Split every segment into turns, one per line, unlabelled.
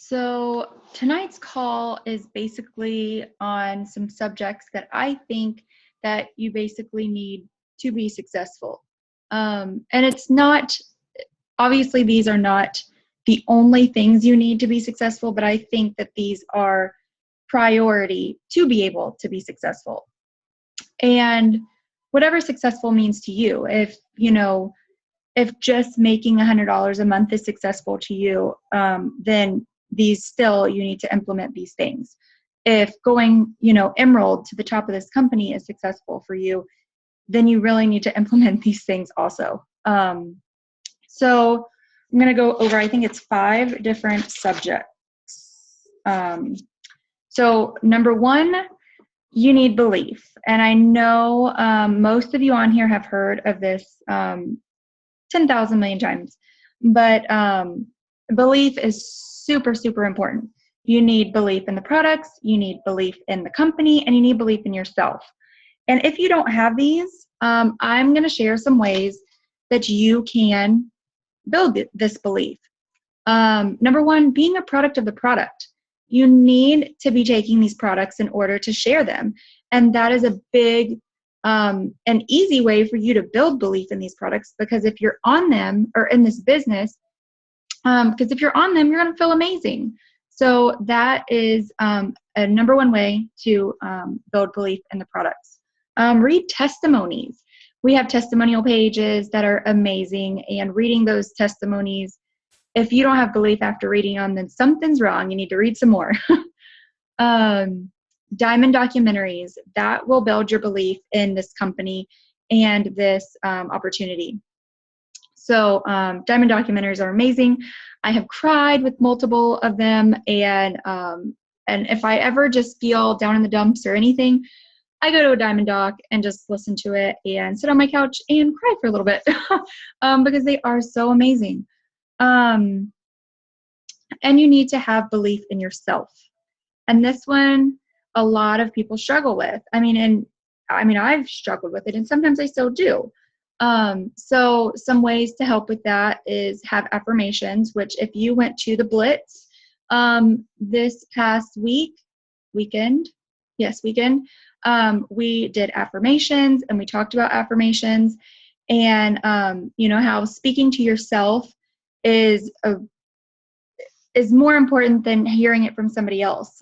So tonight's call is basically on some subjects that I think that you basically need to be successful. And it's not, obviously these are not the only things you need to be successful, but I think that these are priority to be able to be successful. And whatever successful means to you, if just making $100 a month is successful to you, then you need to implement these things. If going, emerald to the top of this company is successful for you, then you really need to implement these things also. So I'm going to go over, I think it's 5 different subjects. So number 1, you need belief. And I know most of you on here have heard of this 10,000 million times. But belief is super, super important. You need belief in the products, you need belief in the company, and you need belief in yourself. And if you don't have these, I'm going to share some ways that you can build this belief. Number 1, being a product of the product. You need to be taking these products in order to share them. And that is a big an easy way for you to build belief in these products, because if you're on them, or in this business, because if you're on them, you're going to feel amazing. So that is a number 1 way to build belief in the products. Read testimonies. We have testimonial pages that are amazing, and reading those testimonies, if you don't have belief after reading them, then something's wrong. You need to read some more. Diamond documentaries, that will build your belief in this company and this opportunity. So diamond documentaries are amazing. I have cried with multiple of them, and if I ever just feel down in the dumps or anything, I go to a diamond doc and just listen to it and sit on my couch and cry for a little bit because they are so amazing. And you need to have belief in yourself. And this one, a lot of people struggle with. I've struggled with it, and sometimes I still do. So some ways to help with that is have affirmations, which if you went to the Blitz this past weekend, we did affirmations, and we talked about affirmations, and how speaking to yourself is more important than hearing it from somebody else.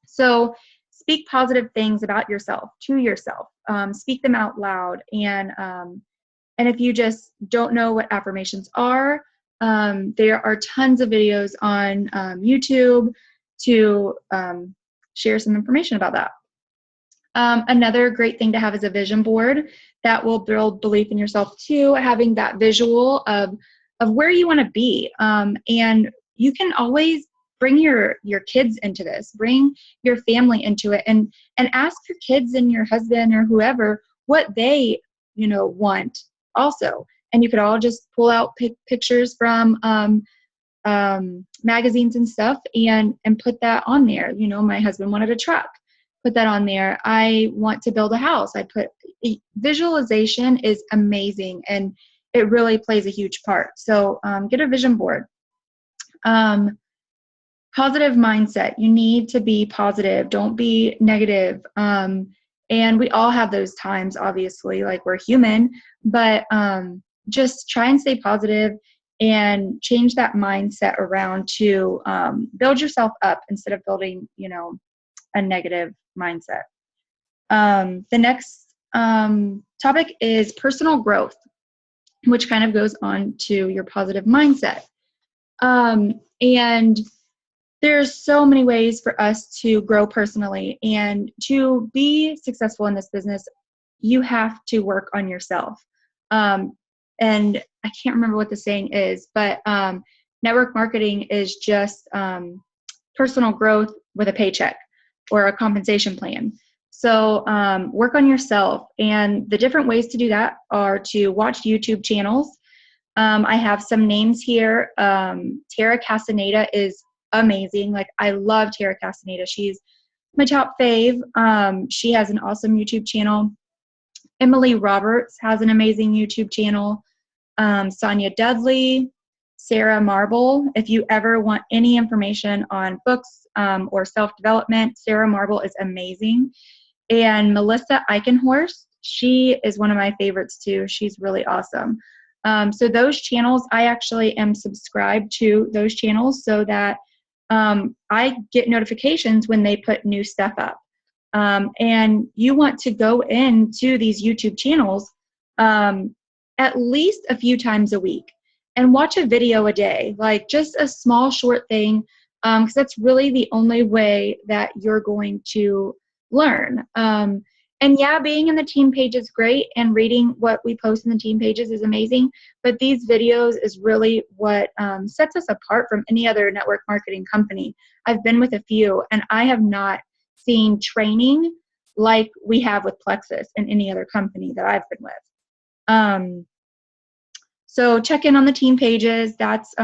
So speak positive things about yourself to yourself. Speak them out loud. And if you just don't know what affirmations are, there are tons of videos on YouTube to share some information about that. Another great thing to have is a vision board that will build belief in yourself too, having that visual of where you want to be. And you can always bring your kids into this, bring your family into it, and ask your kids and your husband or whoever what they, want also. And you could all just pull out pictures from magazines and stuff and put that on there. My husband wanted a truck. Put that on there. I want to build a house. Visualization is amazing, and it really plays a huge part. So get a vision board. Positive mindset. You need to be positive. Don't be negative. And we all have those times, obviously, like we're human, but just try and stay positive and change that mindset around to build yourself up instead of building, a negative mindset. The next topic is personal growth, which kind of goes on to your positive mindset. And there's so many ways for us to grow personally, and to be successful in this business, you have to work on yourself. And I can't remember what the saying is, but network marketing is just personal growth with a paycheck or a compensation plan. So work on yourself, and the different ways to do that are to watch YouTube channels. I have some names here. Tara Castaneda is amazing. Like, I love Tara Castaneda. She's my top fave. She has an awesome YouTube channel. Emily Roberts has an amazing YouTube channel. Sonia Dudley, Sarah Marble. If you ever want any information on books or self-development, Sarah Marble is amazing. And Melissa Eichenhorst, she is one of my favorites too. She's really awesome. So those channels, I actually am subscribed to those channels so that I get notifications when they put new stuff up. And you want to go into these YouTube channels at least a few times a week and watch a video a day, like just a small short thing, because that's really the only way that you're going to learn. And yeah, being in the team page is great, and reading what we post in the team pages is amazing, but these videos is really what sets us apart from any other network marketing company. I've been with a few, and I have not seen training like we have with Plexus and any other company that I've been with. So check in on the team pages. That's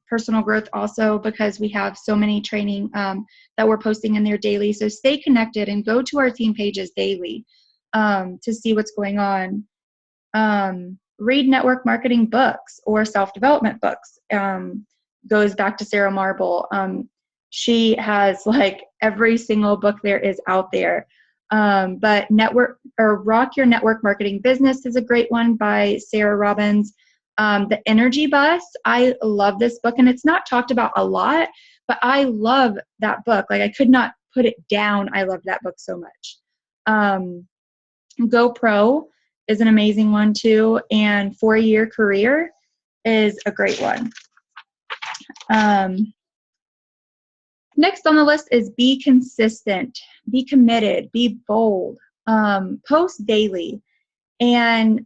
personal growth also, because we have so many training that we're posting in there daily. So stay connected and go to our team pages daily to see what's going on. Read network marketing books or self-development books. Goes back to Sarah Marble. She has like every single book there is out there. But Rock Your Network Marketing Business is a great one by Sarah Robbins. The Energy Bus, I love this book, and it's not talked about a lot, but I love that book. Like, I could not put it down. I love that book so much. GoPro is an amazing one too, and 4-Year Career is a great one. Next on the list is be consistent, be committed, be bold, post daily. And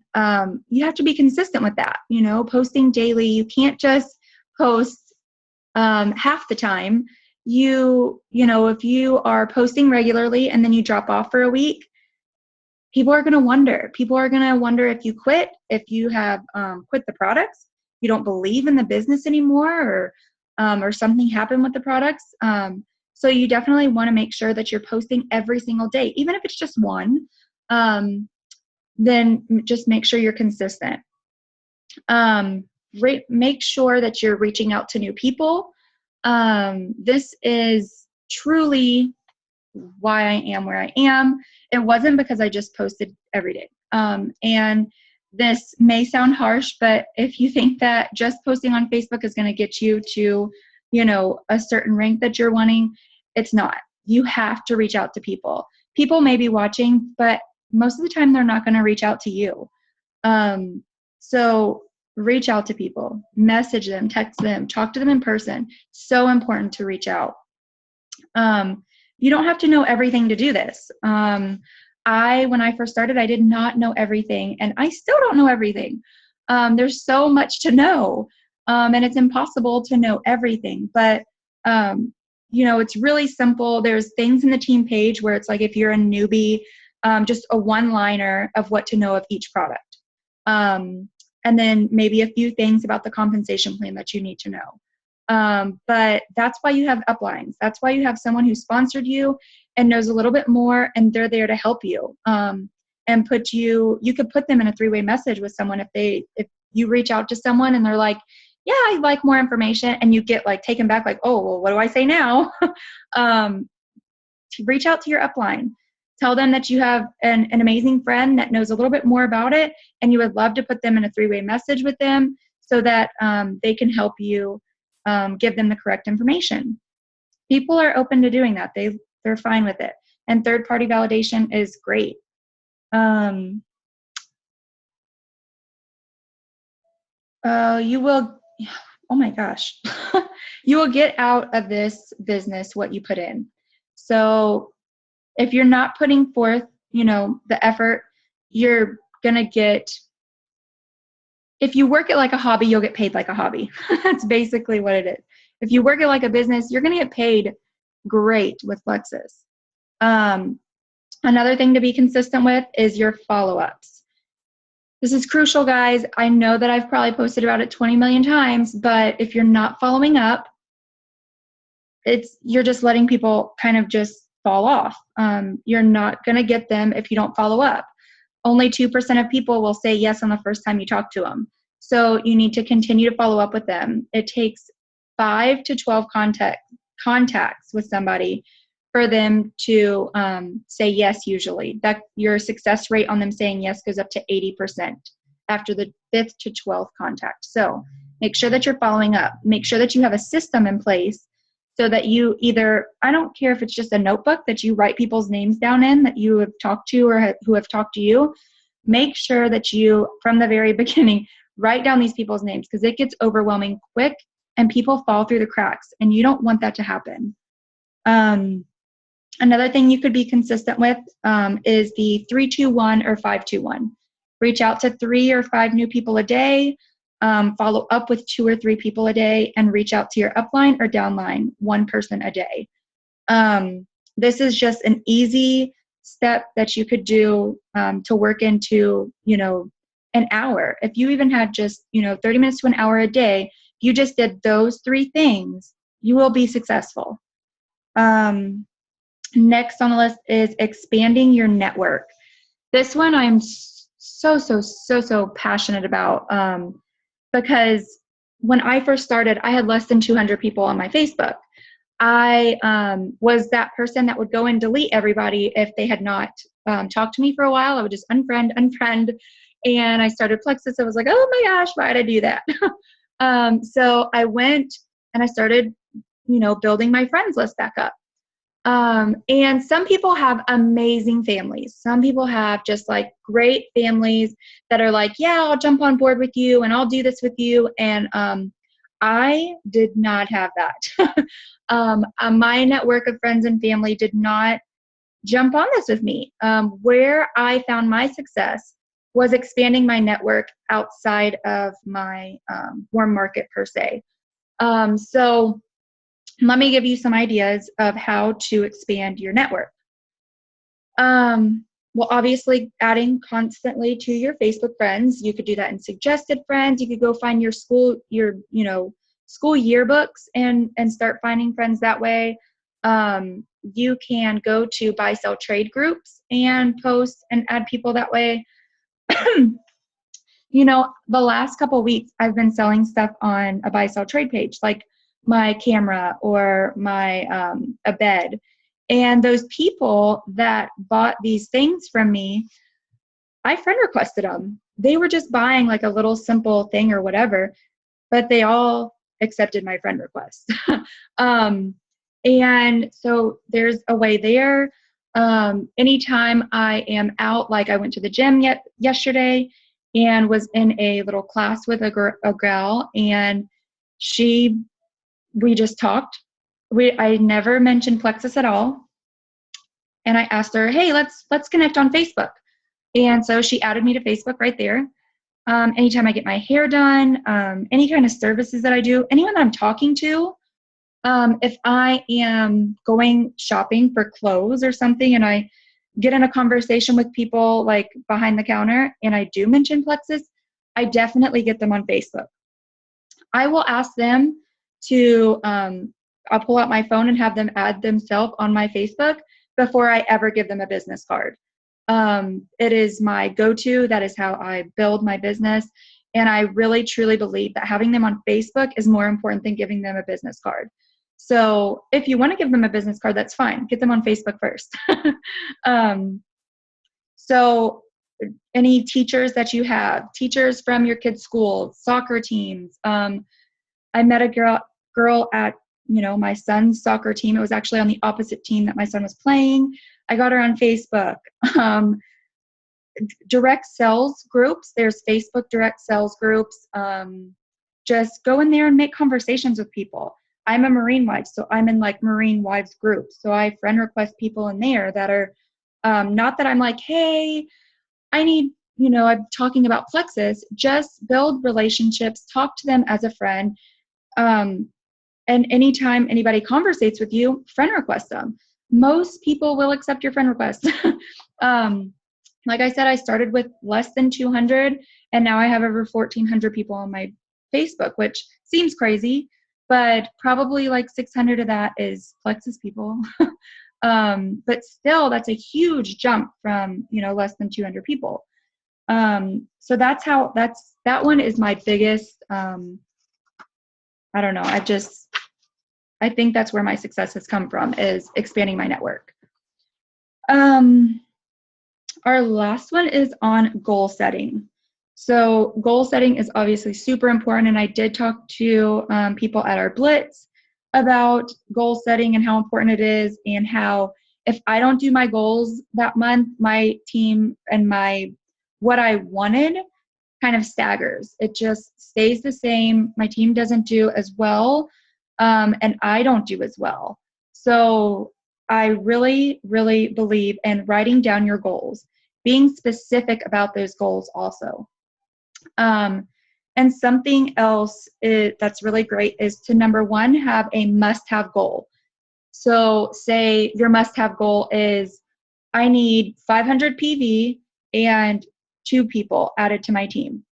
you have to be consistent with that, posting daily. You can't just post half the time. If you are posting regularly and then you drop off for a week, people are going to wonder. People are going to wonder if you quit, if you have quit the products, you don't believe in the business anymore, or something happened with the products. So you definitely want to make sure that you're posting every single day, even if it's just one. Then just make sure you're consistent. Make sure that you're reaching out to new people. This is truly why I am where I am. It wasn't because I just posted every day. And this may sound harsh, but if you think that just posting on Facebook is going to get you to, a certain rank that you're wanting, it's not. You have to reach out to people. People may be watching, but most of the time they're not going to reach out to you. So reach out to people, message them, text them, talk to them in person. So important to reach out. You don't have to know everything to do this. When I first started, I did not know everything, and I still don't know everything. There's so much to know, and it's impossible to know everything, but it's really simple. There's things in the team page where it's like, if you're a newbie, just a one-liner of what to know of each product. And then maybe a few things about the compensation plan that you need to know. But that's why you have uplines. That's why you have someone who sponsored you and knows a little bit more, and they're there to help you. And you could put them in a 3-way message with someone if you reach out to someone and they're like, yeah, I'd like more information, and you get like taken back, like, oh, well, what do I say now? Reach out to your upline. Tell them that you have an amazing friend that knows a little bit more about it, and you would love to put them in a 3-way message with them so that they can help you give them the correct information. People are open to doing that. They're fine with it. And third-party validation is great. You will, oh my gosh, you will get out of this business what you put in. So if you're not putting forth, the effort, you're going to get, if you work it like a hobby, you'll get paid like a hobby. That's basically what it is. If you work it like a business, you're going to get paid great with Plexus. Another thing to be consistent with is your follow-ups. This is crucial, guys. I know that I've probably posted about it 20 million times, but if you're not following up, you're just letting people kind of just fall off. You're not going to get them if you don't follow up. Only 2% of people will say yes on the first time you talk to them. So you need to continue to follow up with them. It takes 5 to 12 contacts with somebody for them to say yes. Usually that your success rate on them saying yes goes up to 80% after the 5th to 12th contact. So make sure that you're following up. Make sure that you have a system in place so that you either, I don't care if it's just a notebook that you write people's names down in that you have talked to or who have talked to you. Make sure that you, from the very beginning, write down these people's names, because it gets overwhelming quick and people fall through the cracks, and you don't want that to happen. Another thing you could be consistent with is the 3-2-1 or 5-2-1. Reach out to 3 or 5 new people a day, follow up with 2 or 3 people a day, and reach out to your upline or downline, 1 person a day. This is just an easy step that you could do to work into, an hour. If you even had just, 30 minutes to an hour a day, you just did those 3 things, you will be successful. Next on the list is expanding your network. This one I'm so passionate about because when I first started, I had less than 200 people on my Facebook. I was that person that would go and delete everybody if they had not talked to me for a while. I would just unfriend. And I started Plexus. I was like, oh my gosh, why did I do that? So I went and I started, building my friends list back up. And some people have amazing families. Some people have just like great families that are like, yeah, I'll jump on board with you and I'll do this with you. And I did not have that. My network of friends and family did not jump on this with me. Where I found my success was expanding my network outside of my warm market per se. So let me give you some ideas of how to expand your network. Well, obviously adding constantly to your Facebook friends. You could do that in suggested friends. You could go find your school, school yearbooks and start finding friends that way. You can go to buy, sell, trade groups and post and add people that way. The last couple of weeks I've been selling stuff on a buy, sell, trade page, like my camera or my a bed. And those people that bought these things from me, I friend requested them. They were just buying like a little simple thing or whatever, but they all accepted my friend request. And so there's a way there. Anytime I am out, like I went to the gym yesterday and was in a little class with a girl, and we just talked. I never mentioned Plexus at all. And I asked her, hey, let's connect on Facebook. And so she added me to Facebook right there. Anytime I get my hair done, any kind of services that I do, anyone that I'm talking to, if I am going shopping for clothes or something and I get in a conversation with people like behind the counter and I do mention Plexus, I definitely get them on Facebook. I will ask them to, I'll pull out my phone and have them add themselves on my Facebook before I ever give them a business card. It is my go-to. That is how I build my business. And I really, truly believe that having them on Facebook is more important than giving them a business card. So if you want to give them a business card, that's fine. Get them on Facebook first. So any teachers that you have, teachers from your kids' school, soccer teams. I met a girl at, my son's soccer team. It was actually on the opposite team that my son was playing. I got her on Facebook. Direct sales groups. There's Facebook direct sales groups. Just go in there and make conversations with people. I'm a Marine wife, so I'm in like Marine wives groups. So I friend request people in there that are not that I'm like, hey, I need, I'm talking about Plexus. Just build relationships, talk to them as a friend. And anytime anybody conversates with you, friend request them. Most people will accept your friend request. Like I said, I started with less than 200, and now I have over 1,400 people on my Facebook, which seems crazy, but probably like 600 of that is Plexus people. But still, that's a huge jump from, less than 200 people. So that one is my biggest, I don't know. I think that's where my success has come from, is expanding my network. Our last one is on goal setting. So goal setting is obviously super important. And I did talk to people at our Blitz about goal setting and how important it is, and how if I don't do my goals that month, my team and what I wanted kind of staggers. It just stays the same. My team doesn't do as well, and I don't do as well. So I really, really believe in writing down your goals, being specific about those goals also. And something else that's really great is to, number one, have a must-have goal. So say your must-have goal is, I need 500 PV and 2 people added to my team.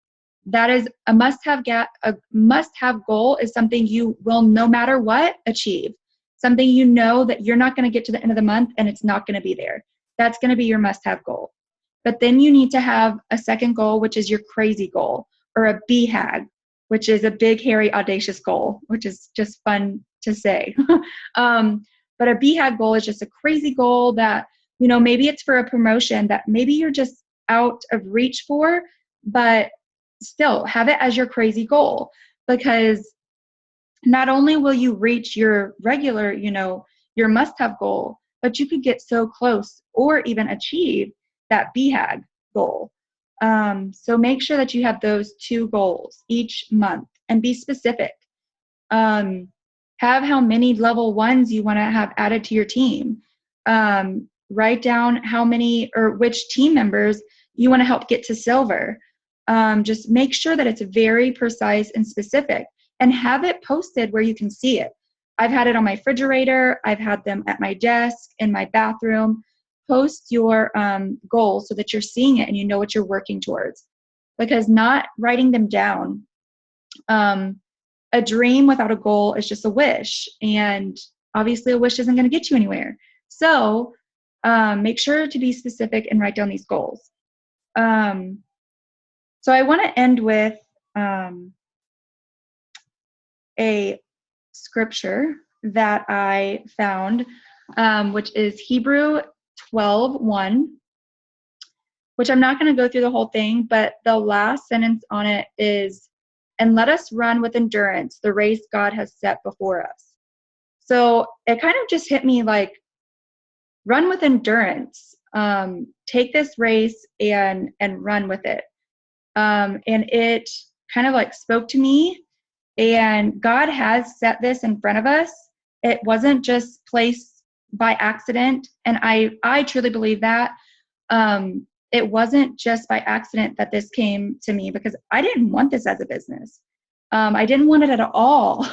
That is a must-have goal, is something you will, no matter what, achieve. Something you know that you're not going to get to the end of the month and it's not going to be there. That's going to be your must-have goal. But then you need to have a second goal, which is your crazy goal, or a BHAG, which is a big, hairy, audacious goal, which is just fun to say. But a BHAG goal is just a crazy goal that, maybe it's for a promotion that maybe you're just out of reach for, but still have it as your crazy goal, because not only will you reach your regular, your must-have goal, but you could get so close or even achieve that BHAG goal. So make sure that you have those 2 goals each month and be specific. Have how many level 1s you want to have added to your team. Write down how many or which team members you want to help get to silver. Just make sure that it's very precise and specific, and have it posted where you can see it. I've had it on my refrigerator. I've had them at my desk, in my bathroom. Post your goals so that you're seeing it and you know what you're working towards. Because not writing them down, a dream without a goal is just a wish. And obviously a wish isn't going to get you anywhere. So make sure to be specific and write down these goals. So I want to end with a scripture that I found, which is Hebrew 12:1, which I'm not going to go through the whole thing, but the last sentence on it is, "And let us run with endurance the race God has set before us." So it kind of just hit me like, run with endurance. Take this race and run with it. And it kind of like spoke to me, and God has set this in front of us. It wasn't just placed by accident. And I truly believe that. It wasn't just by accident that this came to me, because I didn't want this as a business. I didn't want it at all.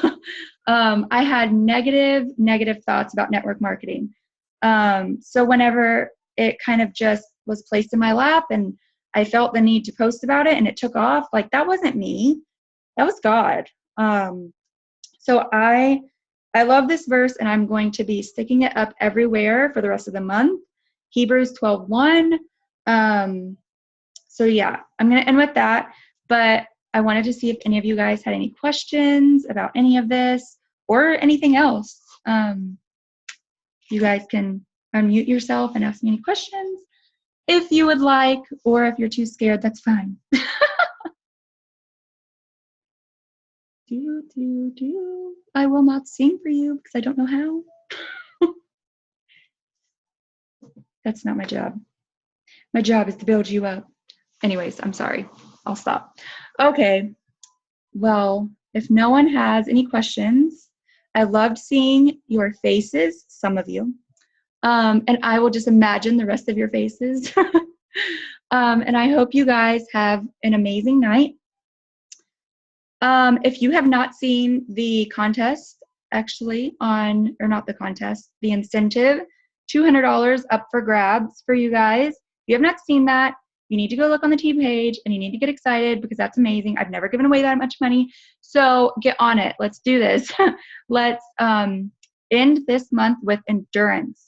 I had negative thoughts about network marketing. So whenever it kind of just was placed in my lap and I felt the need to post about it and it took off, like, that wasn't me. That was God. So I love this verse, and I'm going to be sticking it up everywhere for the rest of the month. Hebrews 12:1. So yeah, I'm going to end with that, but I wanted to see if any of you guys had any questions about any of this or anything else. You guys can unmute yourself and ask me any questions if you would like, or if you're too scared, that's fine. I will not sing for you because I don't know how. That's not my job. My job is to build you up. Anyways, I'm sorry. I'll stop. Okay. Well, if no one has any questions, I loved seeing your faces, some of you. And I will just imagine the rest of your faces. And I hope you guys have an amazing night. If you have not seen the contest, actually, or not the contest, the incentive, $200 up for grabs for you guys. If you have not seen that, you need to go look on the team page, and you need to get excited, because that's amazing. I've never given away that much money. So get on it. Let's do this. Let's end this month with endurance.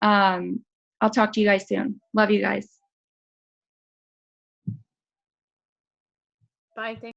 I'll talk to you guys soon. Love you guys.
Bye. Thank